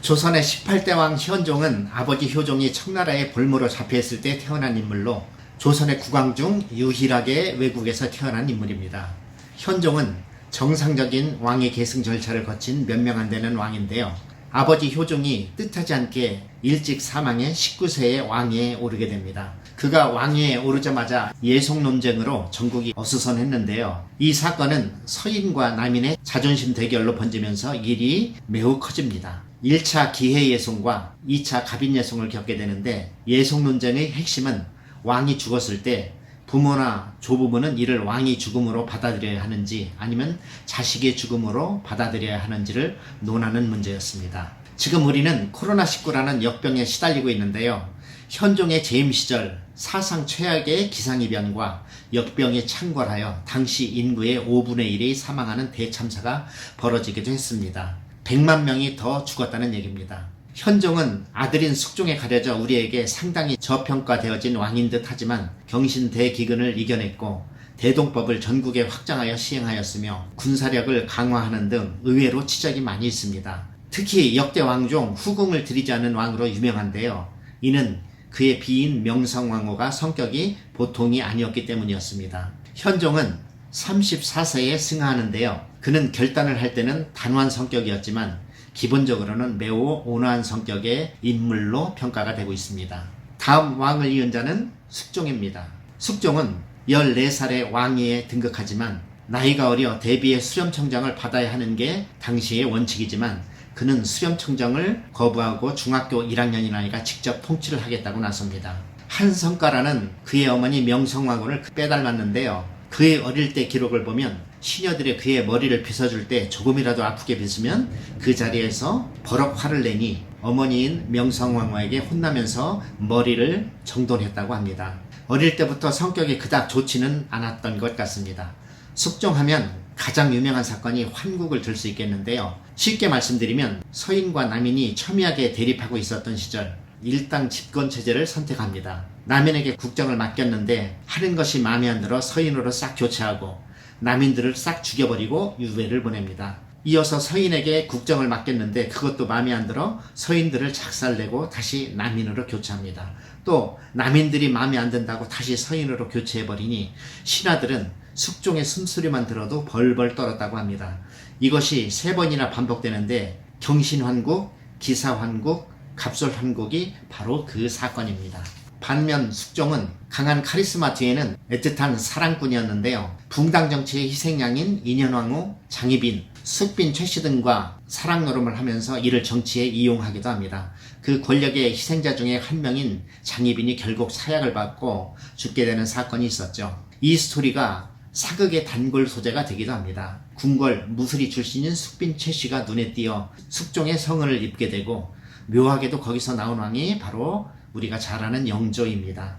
조선의 18대 왕 현종은 아버지 효종이 청나라의 볼모로 잡혀있을 때 태어난 인물로 조선의 국왕 중 유일하게 외국에서 태어난 인물입니다. 현종은 정상적인 왕의 계승 절차를 거친 몇 명 안 되는 왕인데요. 아버지 효종이 뜻하지 않게 일찍 사망해 19세에 왕위에 오르게 됩니다. 그가 왕위에 오르자마자 예속 논쟁으로 전국이 어수선했는데요. 이 사건은 서인과 남인의 자존심 대결로 번지면서 일이 매우 커집니다. 1차 기해예송과 2차 갑인예송을 겪게 되는데, 예송 논쟁의 핵심은 왕이 죽었을 때 부모나 조부모는 이를 왕이 죽음으로 받아들여야 하는지 아니면 자식의 죽음으로 받아들여야 하는지를 논하는 문제였습니다. 지금 우리는 코로나19라는 역병에 시달리고 있는데요. 현종의 재임 시절 사상 최악의 기상이변과 역병에 창궐하여 당시 인구의 5분의 1이 사망하는 대참사가 벌어지기도 했습니다. 100만 명이 더 죽었다는 얘기입니다. 현종은 아들인 숙종에 가려져 우리에게 상당히 저평가되어진 왕인 듯 하지만 경신대기근을 이겨냈고 대동법을 전국에 확장하여 시행하였으며 군사력을 강화하는 등 의외로 치적이 많이 있습니다. 특히 역대 왕 중 후궁을 들이지 않은 왕으로 유명한데요. 이는 그의 비인 명성황후가 성격이 보통이 아니었기 때문이었습니다. 현종은 34세에 승하하는데요. 그는 결단을 할 때는 단호한 성격이었지만 기본적으로는 매우 온화한 성격의 인물로 평가가 되고 있습니다. 다음 왕을 이은 자는 숙종입니다. 숙종은 14살에 왕위에 등극하지만 나이가 어려 대비의 수렴청정을 받아야 하는 게 당시의 원칙이지만 그는 수렴청정을 거부하고 중학교 1학년인 아이가 직접 통치를 하겠다고 나섭니다. 한성가라는 그의 어머니 명성황후를 빼닮았는데요. 그의 어릴 때 기록을 보면 시녀들이 그의 머리를 빗어줄 때 조금이라도 아프게 빗으면 그 자리에서 버럭 화를 내니 어머니인 명성황후에게 혼나면서 머리를 정돈했다고 합니다. 어릴 때부터 성격이 그닥 좋지는 않았던 것 같습니다. 숙종하면 가장 유명한 사건이 환국을 들 수 있겠는데요. 쉽게 말씀드리면 서인과 남인이 첨예하게 대립하고 있었던 시절 일당 집권체제를 선택합니다. 남인에게 국정을 맡겼는데 하는 것이 마음에 안 들어 서인으로 싹 교체하고 남인들을 싹 죽여버리고 유배를 보냅니다. 이어서 서인에게 국정을 맡겼는데 그것도 마음에 안 들어 서인들을 작살내고 다시 남인으로 교체합니다. 또 남인들이 마음에 안 든다고 다시 서인으로 교체해버리니 신하들은 숙종의 숨소리만 들어도 벌벌 떨었다고 합니다. 이것이 3번이나 반복되는데 경신환국, 기사환국, 갑솔환국이 바로 그 사건입니다. 반면 숙종은 강한 카리스마 뒤에는 애틋한 사랑꾼이었는데요. 붕당 정치의 희생양인 인현왕후, 장희빈, 숙빈, 최씨 등과 사랑 노름을 하면서 이를 정치에 이용하기도 합니다. 그 권력의 희생자 중에 한 명인 장희빈이 결국 사약을 받고 죽게 되는 사건이 있었죠. 이 스토리가 사극의 단골 소재가 되기도 합니다. 궁궐 무술이 출신인 숙빈, 최씨가 눈에 띄어 숙종의 성을 입게 되고 묘하게도 거기서 나온 왕이 바로 우리가 잘 아는 영조입니다.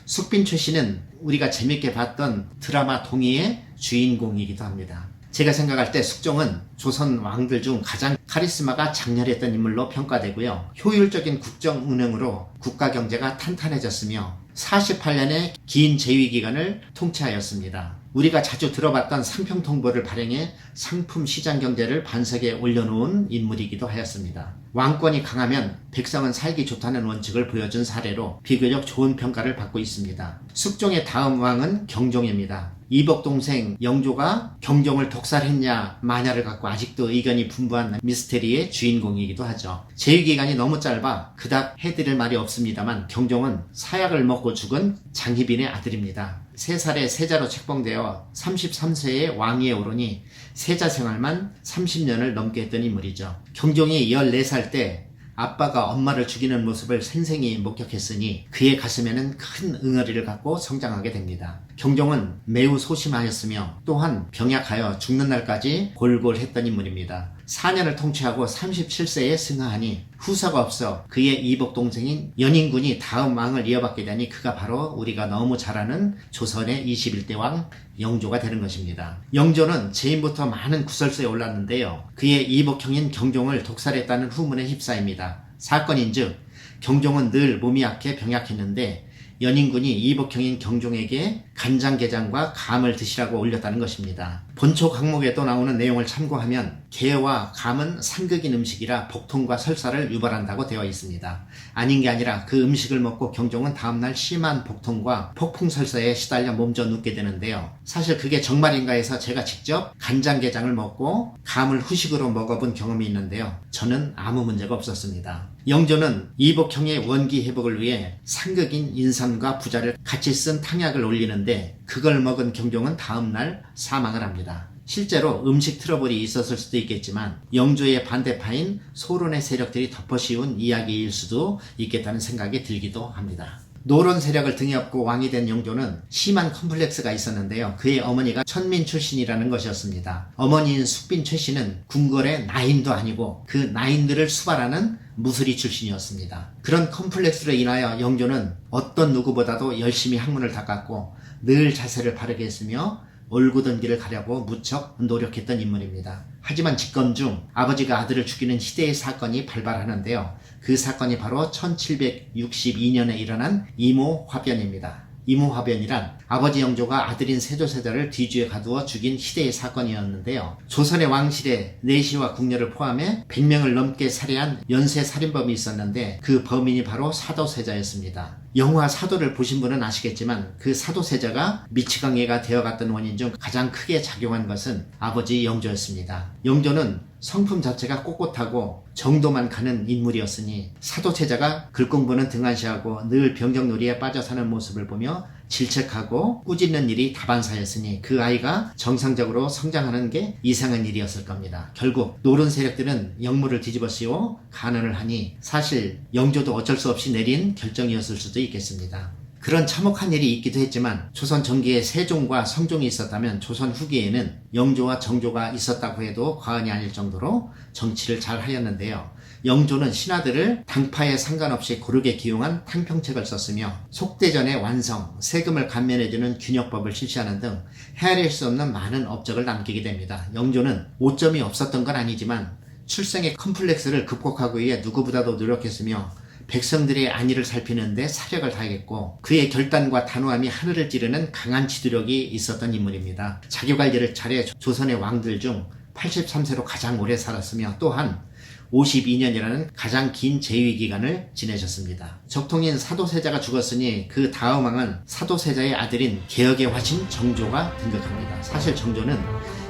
숙빈, 최씨는 우리가 재밌게 봤던 드라마 동의의 주인공이기도 합니다. 제가 생각할 때 숙종은 조선 왕들 중 가장 카리스마가 장렬했던 인물로 평가되고요. 효율적인 국정 운영으로 국가 경제가 탄탄해졌으며 48년의 긴 재위 기간을 통치하였습니다. 우리가 자주 들어봤던 상평통보를 발행해 상품 시장 경제를 반석에 올려놓은 인물이기도 하였습니다. 왕권이 강하면 백성은 살기 좋다는 원칙을 보여준 사례로 비교적 좋은 평가를 받고 있습니다. 숙종의 다음 왕은 경종입니다. 이복 동생 영조가 경종을 독살했냐 마냐를 갖고 아직도 의견이 분분한 미스테리의 주인공이기도 하죠. 재위기간이 너무 짧아 그닥 해드릴 말이 없습니다만 경종은 사약을 먹고 죽은 장희빈의 아들입니다. 3살에 세자로 책봉되어 33세에 왕위에 오르니 세자 생활만 30년을 넘게 했던 인물이죠. 경종이 14살 때 아빠가 엄마를 죽이는 모습을 생생히 목격했으니 그의 가슴에는 큰 응어리를 갖고 성장하게 됩니다. 경종은 매우 소심하였으며 또한 병약하여 죽는 날까지 골골했던 인물입니다. 4년을 통치하고 37세에 승하하니 후사가 없어 그의 이복 동생인 연인군이 다음 왕을 이어받게 되니 그가 바로 우리가 너무 잘 아는 조선의 21대 왕 영조가 되는 것입니다. 영조는 재임부터 많은 구설수에 올랐는데요. 그의 이복형인 경종을 독살했다는 후문에 휩싸입니다. 사건인즉 경종은 늘 몸이 약해 병약했는데 연인군이 이복형인 경종에게 간장게장과 감을 드시라고 올렸다는 것입니다. 본초 강목에도 나오는 내용을 참고하면 게와 감은 상극인 음식이라 복통과 설사를 유발한다고 되어 있습니다. 아닌 게 아니라 그 음식을 먹고 경종은 다음날 심한 복통과 폭풍설사에 시달려 몸져 눕게 되는데요. 사실 그게 정말인가 해서 제가 직접 간장게장을 먹고 감을 후식으로 먹어본 경험이 있는데요. 저는 아무 문제가 없었습니다. 영조는 이복형의 원기 회복을 위해 상극인 인삼과 부자를 같이 쓴 탕약을 올리는데 그걸 먹은 경종은 다음날 사망을 합니다. 실제로 음식 트러블이 있었을 수도 있겠지만 영조의 반대파인 소론의 세력들이 덮어씌운 이야기일 수도 있겠다는 생각이 들기도 합니다. 노론 세력을 등에 업고 왕이 된 영조는 심한 컴플렉스가 있었는데요. 그의 어머니가 천민 출신이라는 것이었습니다. 어머니인 숙빈 최씨는 궁궐의 나인도 아니고 그 나인들을 수발하는 무술이 출신이었습니다. 그런 컴플렉스로 인하여 영조는 어떤 누구보다도 열심히 학문을 닦았고 늘 자세를 바르게 했으며 올곧은 길을 가려고 무척 노력했던 인물입니다. 하지만 집권 중 아버지가 아들을 죽이는 희대의 사건이 발발하는데요. 그 사건이 바로 1762년에 일어난 이모화변입니다. 이모화변이란 아버지 영조가 아들인 세조세자를 뒤주에 가두어 죽인 희대의 사건이었는데요. 조선의 왕실에 내시와 궁녀를 포함해 100명을 넘게 살해한 연쇄 살인범이 있었는데 그 범인이 바로 사도세자였습니다. 영화 사도를 보신 분은 아시겠지만 그 사도세자가 미치광이가 되어갔던 원인 중 가장 크게 작용한 것은 아버지 영조였습니다. 영조는 성품 자체가 꼿꼿하고 정도만 가는 인물이었으니 사도세자가 글 공부는 등한시하고 늘 병정놀이에 빠져 사는 모습을 보며 질책하고 꾸짖는 일이 다반사였으니 그 아이가 정상적으로 성장하는 게 이상한 일이었을 겁니다. 결국 노론 세력들은 영무를 뒤집어 씌워 간언을 하니 사실 영조도 어쩔 수 없이 내린 결정이었을 수도 있겠습니다. 그런 참혹한 일이 있기도 했지만 조선 전기에 세종과 성종이 있었다면 조선 후기에는 영조와 정조가 있었다고 해도 과언이 아닐 정도로 정치를 잘 하였는데요. 영조는 신하들을 당파에 상관없이 고르게 기용한 탕평책을 썼으며 속대전의 완성, 세금을 감면해주는 균역법을 실시하는 등 헤아릴 수 없는 많은 업적을 남기게 됩니다. 영조는 오점이 없었던 건 아니지만 출생의 컴플렉스를 극복하기 위해 누구보다도 노력했으며 백성들의 안위를 살피는데 사력을 다했고 그의 결단과 단호함이 하늘을 찌르는 강한 지도력이 있었던 인물입니다. 자기관리를 잘해 조선의 왕들 중 83세로 가장 오래 살았으며 또한 52년이라는 가장 긴 재위기간을 지내셨습니다. 적통인 사도세자가 죽었으니 그 다음 왕은 사도세자의 아들인 개혁의 화신 정조가 등극합니다. 사실 정조는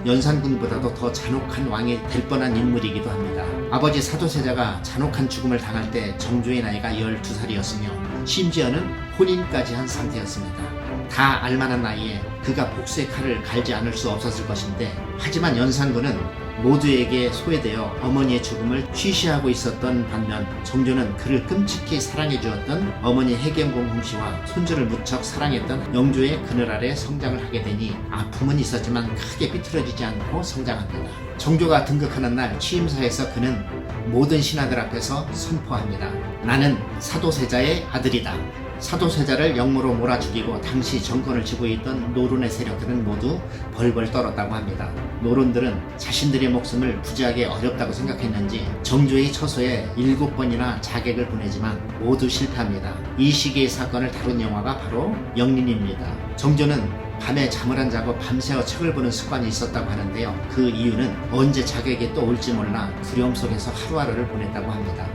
연산군보다도 더 잔혹한 왕이 될 뻔한 인물이기도 합니다. 아버지 사도세자가 잔혹한 죽음을 당할 때 정조의 나이가 12살이었으며 심지어는 혼인까지 한 상태였습니다. 다 알만한 나이에 그가 복수의 칼을 갈지 않을 수 없었을 것인데 하지만 연산군은 모두에게 소외되어 어머니의 죽음을 취시하고 있었던 반면 정조는 그를 끔찍히 사랑해 주었던 어머니 해경공 홍씨와 손주를 무척 사랑했던 영조의 그늘 아래 성장을 하게 되니 아픔은 있었지만 크게 삐뚤어지지 않고 성장합니다. 정조가 등극하는 날 취임사에서 그는 모든 신하들 앞에서 선포합니다. 나는 사도세자의 아들이다. 사도세자를 영무로 몰아 죽이고 당시 정권을 쥐고 있던 노론의 세력들은 모두 벌벌 떨었다고 합니다. 노론들은 자신들의 목숨을 부지하기 어렵다고 생각했는지 정조의 처소에 7번이나 자객을 보내지만 모두 실패합니다. 이 시기의 사건을 다룬 영화가 바로 영린입니다. 정조는 밤에 잠을 안 자고 밤새워 책을 보는 습관이 있었다고 하는데요. 그 이유는 언제 자객이 또 올지 몰라 두려움 속에서 하루하루를 보냈다고 합니다.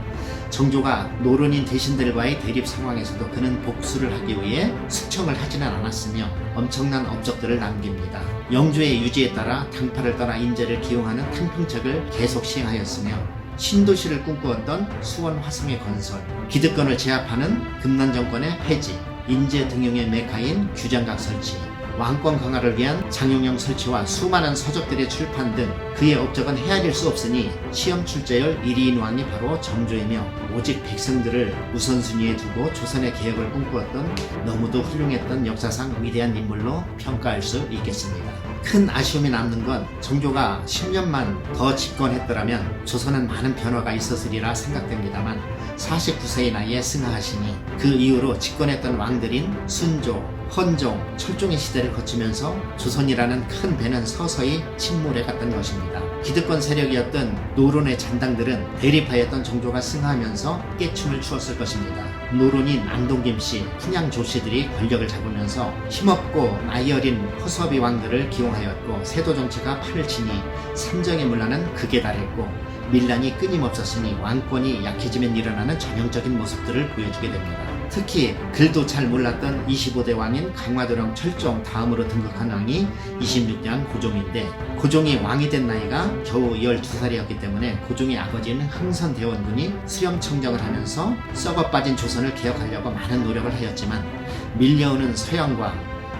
정조가 노론인 대신들과의 대립 상황에서도 그는 복수를 하기 위해 숙청을 하지는 않았으며 엄청난 업적들을 남깁니다. 영조의 유지에 따라 당파를 떠나 인재를 기용하는 탕평책을 계속 시행하였으며 신도시를 꿈꾸었던 수원 화성의 건설, 기득권을 제압하는 금난 정권의 폐지, 인재 등용의 메카인 규장각 설치, 왕권 강화를 위한 장용영 설치와 수많은 서적들의 출판 등 그의 업적은 헤아릴 수 없으니 시험 출제율 1위인 왕이 바로 정조이며 오직 백성들을 우선순위에 두고 조선의 개혁을 꿈꾸었던 너무도 훌륭했던 역사상 위대한 인물로 평가할 수 있겠습니다. 큰 아쉬움이 남는 건 정조가 10년만 더 집권했더라면 조선은 많은 변화가 있었으리라 생각됩니다만 49세의 나이에 승하하시니 그 이후로 집권했던 왕들인 순조, 헌종, 철종의 시대를 거치면서 조선이라는 큰 배는 서서히 침몰해 갔던 것입니다. 기득권 세력이었던 노론의 잔당들은 대립하였던 정조가 승하하면서 깨춤을 추었을 것입니다. 노론인 안동김씨, 훈양조씨들이 권력을 잡으면서 힘없고 나이 어린 허수아비 왕들을 기용하였고 세도 정치가 판을 치니 삼정의 문란은 극에 달했고 밀란이 끊임없었으니 왕권이 약해지면 일어나는 전형적인 모습들을 보여주게 됩니다. 특히 글도 잘 몰랐던 25대 왕인 강화도령 철종 다음으로 등극한 왕이 26년 고종인데 고종이 왕이 된 나이가 겨우 12살이었기 때문에 고종의 아버지는 흥선대원군이 수렴청정을 하면서 썩어 빠진 조선을 개혁하려고 많은 노력을 하였지만 밀려오는 서양과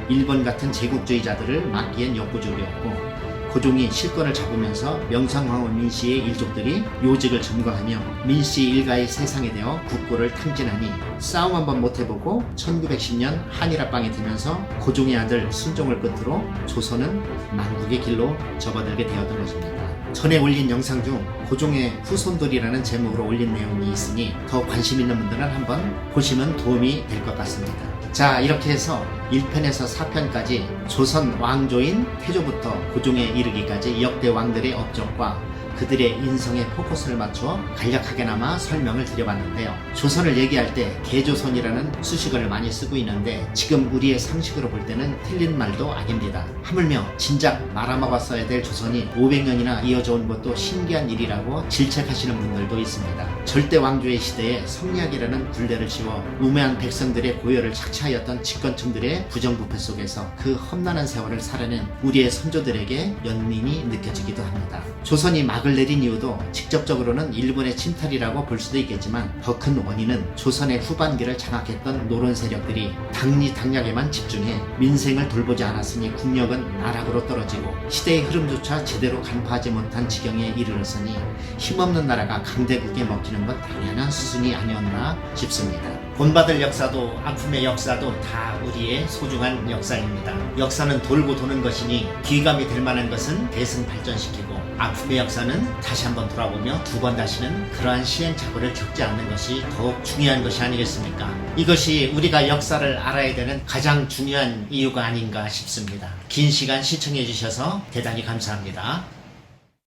일본 같은 제국주의자들을 막기엔 역부족이었고 고종이 실권을 잡으면서 명성황후 민씨의 일족들이 요직을 점거하며 민씨 일가의 세상에 대어 국고를 탕진하니 싸움 한번 못해보고 1910년 한일합방이 되면서 고종의 아들 순종을 끝으로 조선은 망국의 길로 접어들게 되었던 것입니다. 전에 올린 영상 중 고종의 후손들이라는 제목으로 올린 내용이 있으니 더 관심 있는 분들은 한번 보시면 도움이 될 것 같습니다. 자, 이렇게 해서 1편에서 4편까지 조선 왕조인 태조부터 고종에 이르기까지 역대 왕들의 업적과 그들의 인성에 포커스를 맞춰 간략하게나마 설명을 드려봤는데요. 조선을 얘기할 때 개조선이라는 수식어를 많이 쓰고 있는데 지금 우리의 상식으로 볼 때는 틀린 말도 아닙니다. 하물며 진작 말아먹었어야 될 조선이 500년이나 이어져 온 것도 신기한 일이라고 질책하시는 분들도 있습니다. 절대 왕조의 시대에 성리학이라는 굴레를 씌워 우매한 백성들의 고열을 착취하였던 집권층들의 부정부패 속에서 그 험난한 세월을 살아낸 우리의 선조들에게 연민이 느껴지기도 합니다. 조선이 막을 내린 이유도 직접적으로는 일본의 침탈이라고 볼 수도 있겠지만 더 큰 원인은 조선의 후반기를 장악했던 노론 세력들이 당리당략에만 집중해 민생을 돌보지 않았으니 국력은 나락으로 떨어지고 시대의 흐름조차 제대로 간파하지 못한 지경에 이르렀으니 힘없는 나라가 강대국에 먹히는 것 당연한 수순이 아니었나 싶습니다. 본받을 역사도 아픔의 역사도 다 우리의 소중한 역사입니다. 역사는 돌고 도는 것이니 귀감이 될 만한 것은 대승발전시키고 아픔의 역사는 다시 한번 돌아보며 두 번 다시는 그러한 시행착오를 겪지 않는 것이 더욱 중요한 것이 아니겠습니까? 이것이 우리가 역사를 알아야 되는 가장 중요한 이유가 아닌가 싶습니다. 긴 시간 시청해 주셔서 대단히 감사합니다.